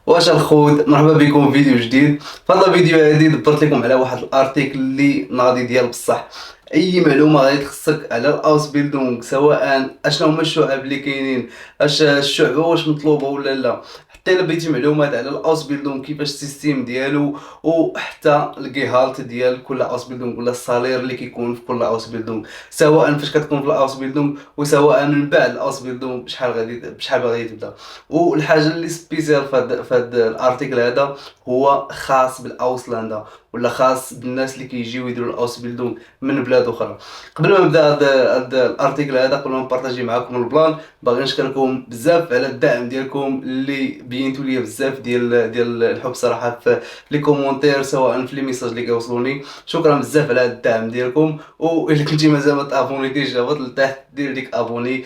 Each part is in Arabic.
واش الخود، مرحبا بكم في فيديو جديد. في هذا الفيديو هادي دبرت لكم على واحد الارتيكل اللي ناضي ديال بصح. اي معلومه غادي تخصك على الاوس بيلدونغ، سواء اشنو هما الشعب اللي كاينين، اش الشعبه واش مطلوبه ولا لا، حتى الا بغيتي معلومات على الاوس بيلدونغ كيفاش السيستيم ديالو، وحتى الكيهالت ديال كل اوس بيلدونغ ولا الصالير اللي كيكون في كل اوس بيلدونغ، سواء فاش كتكون في الاوس بيلدونغ وسواء من بعد الاوس بيلدونغ بشحال باغي تبدا. والحاجه اللي سبيسيال فهاد الارتيكل هذا هو خاص بالاوسلندا، ولا خاص بالناس اللي كيجيو يديروا الاوس بيلدونغ من بلاد اخرى. قبل ما نبدا هاد الارتيكل هذا، قبل ما نبارطاجي معكم البلان، باغي نشكركم بزاف على الدعم ديالكم اللي بينتوا لي بزاف ديال الحب صراحه في لي كومونتير، سواء في لي ميساج اللي كيوصلوني. شكرا بزاف على الدعم ديالكم. والا كنتي مازال ما تابونيتيش، هبط لتحت دير ديك ابوني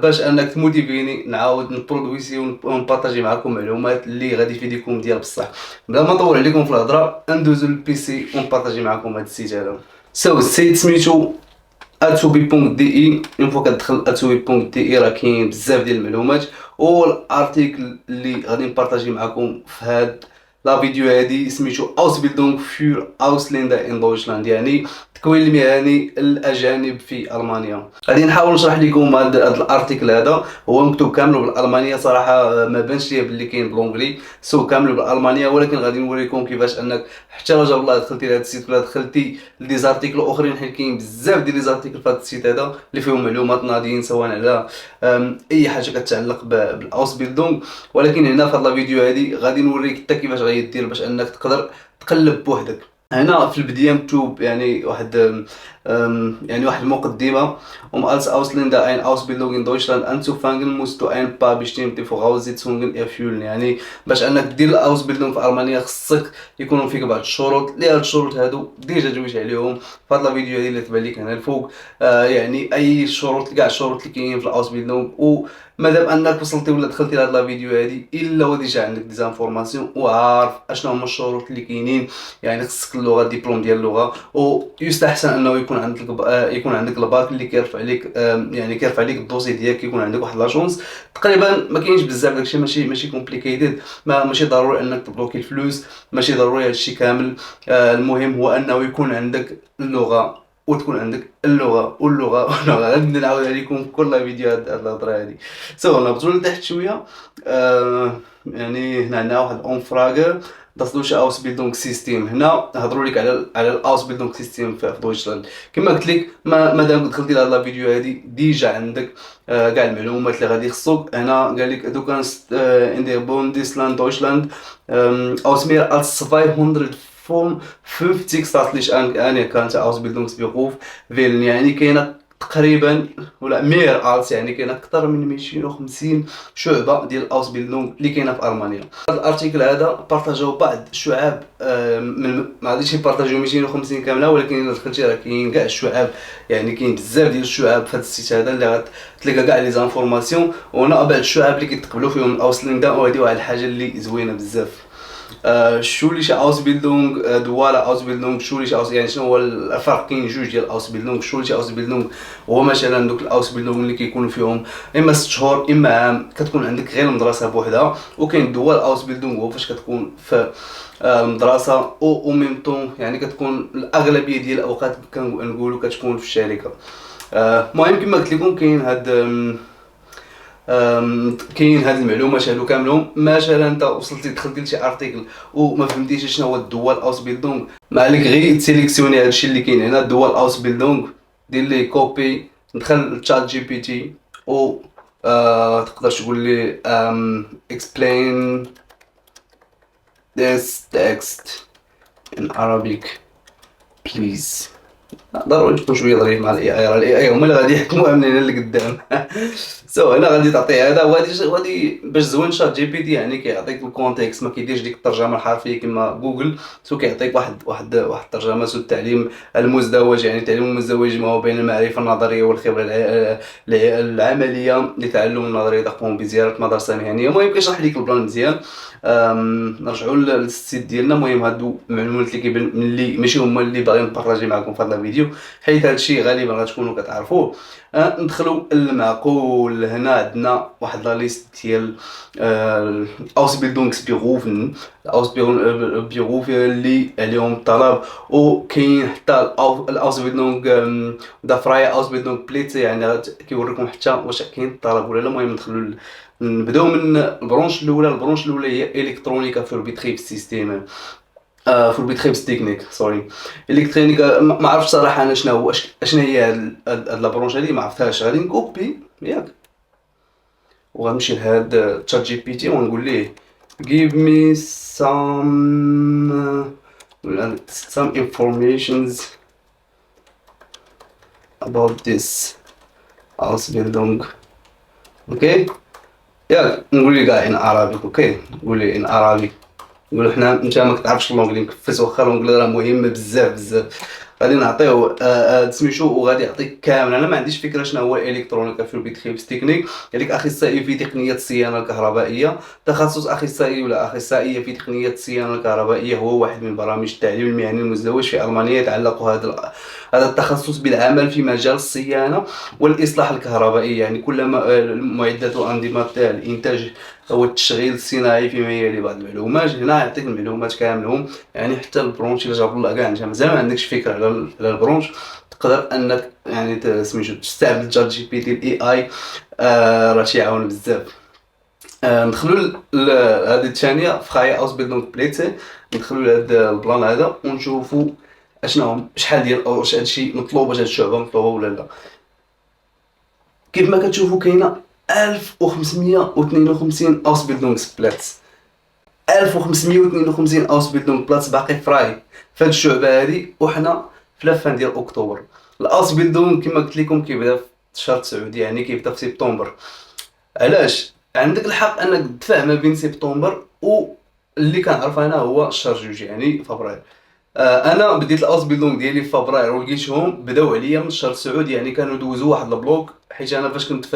باش انك تموتيفيني نعاود نبرودويسي ونبارطاجي معكم معلومات اللي غادي يفيدكم ديال بصح. بلا ما نطول عليكم في الهضره، ندوزو للبيسي ونبارطاجي معكم هاد السيت هذا. السيت سميتو atobi.de. اون فوا كتدخل atobi.de راه كاين بزاف ديال المعلومات، والارتيكل اللي غادي نبارطاجي معكم في هاد لا فيديو هادي سميتو Ausbildung für Ausländer in Deutschland، يعني التكوين المهني الاجانب في المانيا. غادي نحاول نشرح لكم هاد الارتيكل هذا، هو مكتوب كامل بالالمانيه صراحه، ما بانش ليا باللي كاين بالونجلي، سو كامل بالالمانيه، ولكن غادي نوريكم كيفاش انك حتى لا جاب الله دخلتي لهاد السيت ولا دخلتي لدي زارتيكل اخرين، حيت كاين بزاف ديال لي زارتيكل في هاد السيت هذا اللي فيهم معلومات ناضيين، سواء على اي حاجه كتعلق بالاوس بيلدونغ. ولكن هنا في هاد الفيديو هادي غادي نوريك حتى كيفاش غادي دير باش انك تقدر تقلب بوحدك. هنا في البدايه مكتوب يعني واحد المقدمه: als Ausländer ein Ausbildung in Deutschland anzufangen musst du ein paar bestimmte Voraussetzungen erfüllen. يعني باش انك دير الاوس بيلدونغ في المانيا خصك يكونوا فيك بعض الشروط، اللي هاد الشروط هادو ديجا جويت عليهم في هاد الفيديو هادي اللي تبان لك هنا الفوق. يعني اي شروط، كاع الشروط اللي كاينين في الاوس بيلدونغ، ومادام انك وصلتي ولا دخلتي لهاد الفيديو هادي الا وديجا عندك ديزانفورماسيون وعارف اشنو هما الشروط اللي كاينين. يعني خصك اللغه، ديبلوم ديال اللغه، ويستحسن انه يكون عندك يكون عندك الباك اللي كيرفع عليك، يعني كيرفع عليك الدوسي ديالك، يكون عندك واحد لاشونس. تقريبا ما كاينش بزاف، داكشي ماشي كومبليكيتد، ماشي ضروري انك تبلوكي الفلوس، ماشي ضروري هادشي كامل. المهم هو انه يكون عندك اللغه، وتكون عندك اللغه واللغه غادي نعاود عليكم في كل فيديو هاد الهضره هادي. نهبطوا لتحت شويه. يعني هنا عندنا واحد اون فراغ داسلوش اوس بيلدونغ سيستيم. هنا هضروا لك على الاوس بيلدونغ سيستيم في دويتشلاند. كما قلت لك، مادام دخلتي لهاد لا فيديو هادي ديجا عندك كاع المعلومات اللي غادي يخصوك. هنا قال لك دو كانست ان دير بوندسلاند دويتشلاند aus mehr als 255 staatlich anerkannte Ausbildungsberuf wählen. يعني كاينه تقريبا ولا مير الس، يعني كاين اكثر من 250 شعبه ديال الاوس بيلدونغ اللي كاينه في المانيا. هذا الارتيكل هذا بارطاجاو بعض الشعاب، من ما غاديش يبارطاجيو 250 كامله، ولكن الا دخلتي راه كاين كاع الشعاب، يعني كاين بزاف ديال الشعاب في هذا السيت هذا اللي غتلقى كاع لي زانفورماسيون. وهنا بعض الشعاب اللي كيتقبلوا فيهم الاوسلندا، وهذه واحد الحاجه اللي زوينه بزاف. schulische Ausbildung, duale Ausbildung, schulische Ausbildung، يعني شنو هو الفرق؟ كاين جوج ديال الاوسبيلدونغ. schulische Ausbildung هو مثلا دوك الاوسبيلدونغ اللي كيكونوا فيهم اما 6 شهور اما عام، كتكون عندك غير المدرسه بوحدها. وكاين دوال اوسبيلدونغ هو فاش كتكون في المدرسه او ميم طون، يعني كتكون الاغلبيه ديال الاوقات كنقولوا كتكون في الشركه. المهم كما قلت لكم كاين هاد المعلومات هادو كاملهم. مثلا انت وصلتي دخلتي لشي ارتيكل وما فهمتيش شنو هو الدول اوس بيلدونغ، ما عليك غير تسيليكسيوني هادشي اللي كاين هنا، الدول اوس بيلدونغ، دير ليه كوبي، دخل لتشات جي بي تي، و تقدر تقول لي explain this text in Arabic please. ضروري تكون شويه ظريف مع الاي اي، راه الاي اي هما اللي غادي يحكموها من هنا لقدام. هنا غادي تعطيه هذا، وغادي باش زوين شات جي بي تي، يعني كيعطيك الكونتكست، ما كيديرش ديك الترجمه الحرفيه كما جوجل. كيعطيك واحد الترجمه، التعليم المزدوج، يعني التعليم المزدوج ما هو بين المعرفه النظريه والخبره العمليه لتعلم النظريه تقوم بزياره مدرسه مهنيه. المهم كيشرح لك البلان مزيان. نرجعوا للسيت ديالنا. المهم هادو المعلومات اللي كيبان اللي ماشي هما اللي باغي نبارطاجي معكم في هذا الفيديو، الفيديو حيت هادشي غالبا غتكونوا كتعرفوه. ندخلوا المعقول. هنا عندنا واحد لا ليست ديال Ausbildungsberufen Ausbildungsberufe اللي عليهم الطلب، وكاين حتى Ausbildung دا freie Ausbildung Plätze، يعني كيوريكم حتى واش كاين الطلب ولا لا. المهم ندخلوا نبداو من البرونش الاولى. البرونش الاولى هي الكترونيكا في البيتريب سيستيم في البيتريب تكنيك سوري الكترونيكا. ما عرفتش صراحه انا شنو هو اشنا هي هاد لا برونش هادي، ما عرفتهاش. غادي نكوبي ياك وغنمشي لهاد تشات جي بي تي ونقول ليه give me some informations about this Ausbildung. اوكي ياك نقول لي كاع ان عربي. اوكي نقول لي ان عربي، نقول حنا انت ما كتعرفش اللونجلي مكفس، واخا اللونجلي راه مهم بزاف. غادي نعطيو سميتو وغادي يعطيك كامل. انا ما عنديش فكره شنو هو الالكترونيكا في البيتريبس تكنيك. هذيك اخصائي في تقنيه الصيانه الكهربائيه، تخصص اخصائي ولا اخصائيه في تقنيه الصيانه الكهربائيه هو واحد من برامج التعليم المهني المزدوج في المانيا. يتعلق هذا التخصص بالعمل في مجال الصيانه والاصلاح الكهربائي، يعني كل معدات وانظمه الانتاج والتشغيل الصناعي فيما يلي. بعض المعلومات هنا يعطيك المعلومات كاملهم، يعني حتى البرونش الا جاب الله كاع انت مازال ما عندكش فكره على البرونش، تقدر انك يعني سميتو تستعمل تشات جي بي تي الاي اي. راه تيعاون بزاف. ندخلوا لهذه الثانيه فراي اوسبيلدونغ بليتسي. ندخلوا لهذا البلان هذا ونشوفوا اشنو هم شحال ديال واش هادشي مطلوب، واش هاد الشعبه مطلوبه ولا لا. كيف ما كتشوفوا كاينه 1552 اوسبيلدونغسبلاتس. 1552 اوسبيلدونغبلاتس باقي فراي في هاد الشعبه هادي، وحنا في لافان ديال اكتوبر. الاوسبيلدونغ كما قلت لكم كيبدا في شهر 9، يعني كيبدا في سبتمبر. علاش عندك الحق انك تدفع ما بين سبتمبر واللي كنعرف انا هو شهر 2 يعني فبراير. انا بديت الاوسبيلدونغ ديالي في فبراير ولقيتهم بداو عليا من شهر 9، يعني كانوا دوزوا واحد البلوك. حيت انا فاش كنت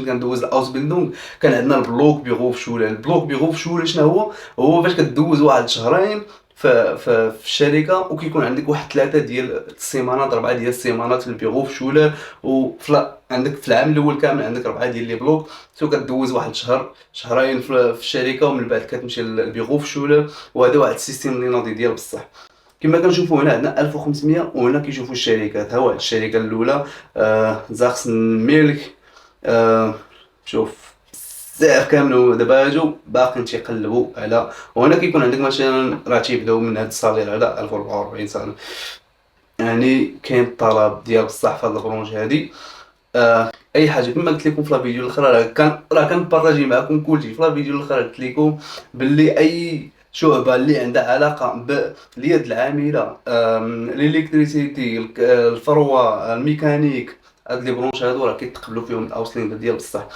كندوز الاوسبيلدونغ كان عندنا البلوك بيغوف شوله. البلوك بيغوف شوله شنو هو فاش كدوز واحد شهرين في الشركه، وكيكون عندك واحد 3 ديال السيمانات 4 ديال السيمانات في البيغو في شوله، عندك في العام الاول كامل عندك 4 ديال لي بلوك. سو كدوز واحد شهرين في الشركه، ومن بعد كتمشي للبيغو في شوله. وهذا واحد السيستم اللي ناضي ديال بصح. كما كنشوفوا هنا عندنا 1500، وهنا كيشوفوا الشركات. ها واحد الشركه الاولى زاخسن ميلك. شوف بزاف كاملوا دابا هاجو باقيين تيقلبوا على، وهنا كيكون عندك مثلا راه تيبداو من هاد الصالير على 1044 صالير. يعني كاين الطلب ديال بصح في هاد البرونج هادي. اي حاجه كما قلت لكم في لا فيديو الاخرى، راه كنبارطاجي معكم كلشي. في لا فيديو الاخرى قلت لكم باللي اي شعبه اللي عندها علاقه باليد العامله، الالكتريسيتي، الفروه، الميكانيك، هاد لي برونش هادو راه كيتقبلوا فيهم الاوسلينغ ديال بصح.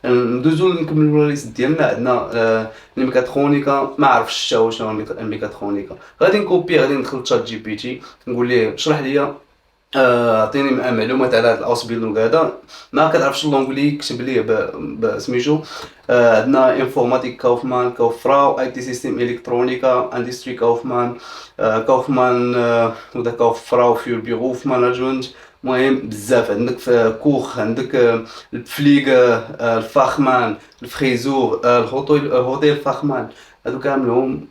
ندوزو نكملوا ليست ديالنا. عندنا الميكاترونيكا. ما عرفتش شنو الميكاترونيكا. غادي نكوبي، غادي ندخل تشات جي بي تي نقول ليه اشرح لي، عطيني معلومات على هذا الاوسبيلدونغ هذا. ما كتعرفش اللونجلي كتب ليه بسميتو. عندنا انفورماتيك كاوفمان كاوفراو، اي تي سيستيم الكترونيكا، اندستري كاوفمان كاوفمان ودا كاوفراو في بيروف مانجمنت. المهم بزاف. عندك في كوخ، عندك الفليغ، الفاخمان، الفريزور، الهوتيل فاخمان. هادو كاملهم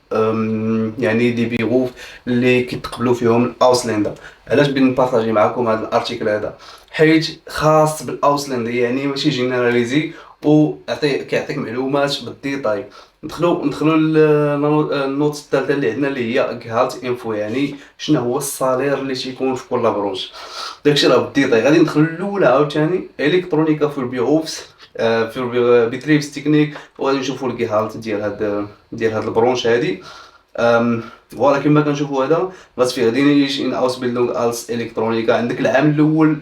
يعني دي بيروف اللي كيتقبلوا فيهم الاوسليندر. علاش بغيت نبارطاجي معكم هذا الارتيكل هذا؟ حيت خاص بالاوسليندر، يعني ماشي جينيراليزي، كيعطيك معلومات بالديتاي. ندخلوا للنوت الثالثه اللي عندنا اللي هي جهالت انفو، يعني شنو هو الصالير اللي تيكون في كل برونش. داكشي راه بالديتاي. غادي ندخلوا الاولى عاوتاني الكترونيكا في البيروفس في البيتريبس تكنيك، وغادي نشوفوا الجهالت ديال هاد البرونش هادي. فوالا كما كنشوفوا هذا was für in Ausbildung als Elektroniker. عندك العام الاول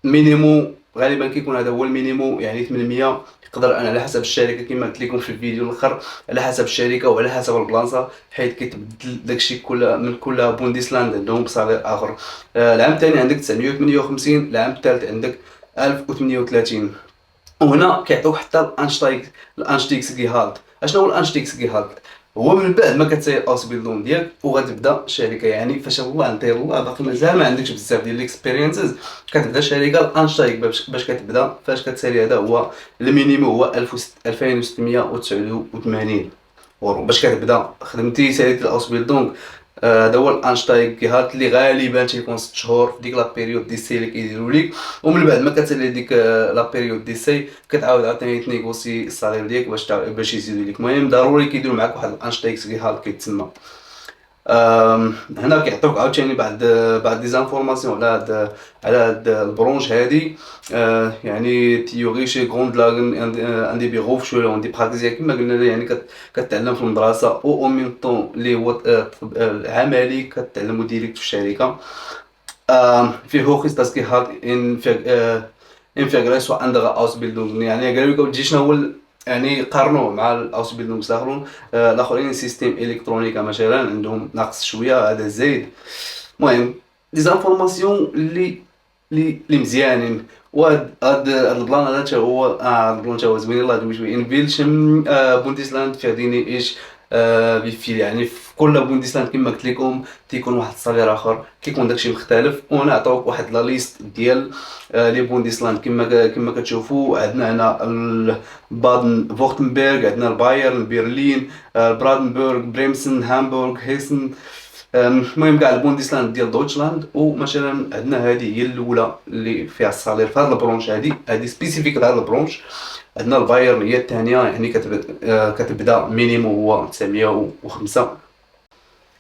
مينيمو، غالبا كيكون هذا هو المينيمو، يعني 800. يقدر انا على حسب الشركه كما قلت لكم في الفيديو الاخر، على حسب الشركه وعلى حسب البلاصه، حيت كيتبدل داكشي من كل بوندسلاند عندهم بصالير اخر. العام الثاني عندك 958، العام الثالث عندك 1038. وهنا كيعطيوك حتى الانشتيكس جيهالت. اشنو هو الانشتيكس جيهالت؟ هو من بعد ما كتسالي الاوس بيلدون ديالك وغتبدا الشركه. يعني فاش الله نطير الله باقي مازال ما عندكش بزاف ديال الاكسبيرينسز، كتبدا شركه الانشتايك باش كتبدا. فاش كتسالي هذا هو المينيموم هو 2689 اورو باش كتبدا. خدمتي ساليتي الاوس بيلدونغ، هذا هو الانشتايك هات اللي غالبا تيكون 6 شهور في ديك لا بيريود دي سي اللي كيديروا ليك. ومن بعد ما كتسالي ديك لا بيريود دي سي كتعاود عاوتاني تنيغوسي الصالير ديالك باش يزيدوا ليك. المهم ضروري كيديروا معاك واحد الانشتايك هات كيتسمى. هنا كيعطيوك عاوتاني بعد دي زانفورماسيون على هاد البرونش هادي. يعني تيوري شي غوند لاغن ان دي بيغوفشوله اون دي براكتيزيا كما قلنا. يعني كتعلم في المدرسه او اون ميم طون اللي هو العملي كتعلمو ديريكت في الشركه. في hoch ist das Gehalt im Vergleich zu anderen Ausbildungen. يعني قالوا لك تجي شنو هو يعني قارنوه مع الاوسبيلدونغ الاخرون. الاخرين سيستيم الكترونيكا مثلا عندهم ناقص شويه، هذا زايد. المهم دي زانفورماسيون اللي مزيانين. وهاد البلان هذا حتى هو البلان حتى هو زوين. يلاه دوي شويه ان فيلشم بوندسلاند فيرديني ايش بيفيل. يعني في كل بوندسلاند كما قلت لكم تيكون واحد الصالير اخر، كيكون داكشي مختلف. وانا عطاوك واحد لا ليست ديال لي بوندسلاند كما كتشوفوا. عندنا هنا بادن فورتنبرغ، عندنا البايرن، برلين، برادنبورغ، بريمسن، هامبورغ، هيسن. المهم كاع البوندسلاند ديال دويتشلاند. ومثلا عندنا هذه هي الاولى اللي فيها الصالير في هذا البرونش، هذه سبيسيفيك لهذا البرونش. عندنا البايرن هي الثانيه، يعني كتبدا مينيموم هو 905.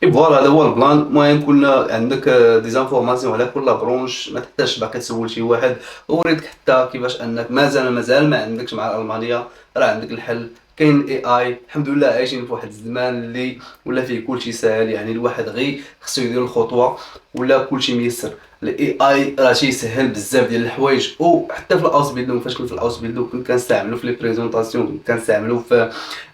اي فوالا هذا هو البلان. المهم كنا عندك دي زانفورماسيون على كل برونش، ما تحتاجش باقي تسول شي واحد. وريتك حتى كيفاش انك مازال ما عندكش مع المانيا، راه عندك الحل. كاين الاي اي. الحمد لله عايشين في واحد الزمان اللي ولا فيه كلشي ساهل. يعني الواحد غير خصو يدير الخطوه ولا كلشي ميسر. الاي اي راه تيسهل بزاف ديال الحوايج. وحتى في الاوس بيلدونغ فاش كنت في الاوس بيلدونغ كنت كنستعملو في لي بريزونطاسيون، كنت كنستعملو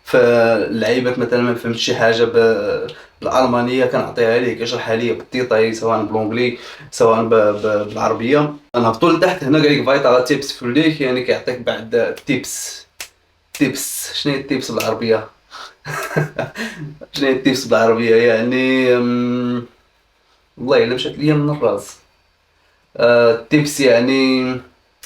في اللعيبات. مثلا ما فهمتش شي حاجه بالالمانيه كنعطيها ليه كيشرحها لي بالتيطاي، سواء بالونجلي سواء بالعربيه. نهبطوا لتحت هنا قال لك فايتال تيبس في ليك. يعني كيعطيك بعد تيبس. شنو هي التيبس بالعربيه؟ شنو هي التيبس بالعربيه؟ يعني والله الا مشات ليا من الراس. التيبس يعني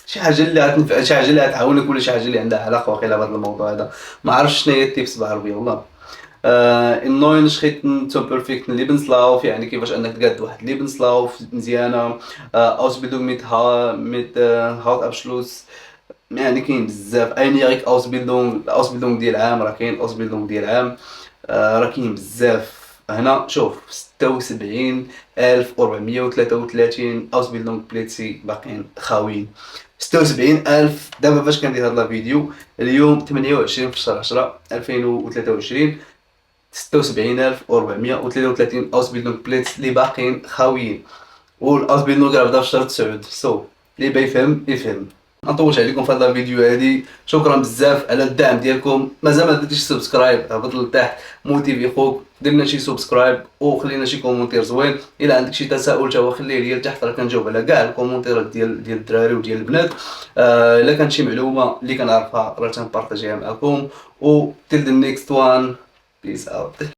شي حاجه اللي غتنفع، شي حاجه اللي غتعاونك، ولا شي حاجه اللي عندها علاقه واقيلا بهذا الموضوع هذا. ما عرفتش شنو هي التيبس بالعربيه والله. in neuen Schritten zum perfekten Lebenslauf. يعني كيفاش انك تقاد واحد Lebenslauf مزيانه. Ausbildung mit Hauptabschluss. يعني كاين بزاف. einjährige Ausbildung ديال عام، راه كاين Ausbildung ديال عام. راه كاين بزاف. هنا شوف 76433 Ausbildung بليتسي باقيين خاويين. 76000 دابا فاش كندير هاد لا فيديو اليوم 28 في شهر 10 2023. 76433 Ausbildung بليتس اللي باقيين خاويين. والاوسبيلدونغ راه بدا في شهر 9. اللي با يفهم. ما نطولش عليكم في هذا الفيديو هادي. شكرا بزاف على الدعم ديالكم. مازال ما درتيش سبسكرايب، هبط لتحت موتيفي خوك درنا شي سبسكرايب وخلينا شي كومونتير زوين. الا عندك شي تساؤل تا هو خليه ليا لتحت، راه كنجاوب على كاع الكومونتيرات ديال الدراري وديال البنات. الا كانت شي معلومه اللي كنعرفها راه تنبارطاجيها معكم. و till the next one, peace out.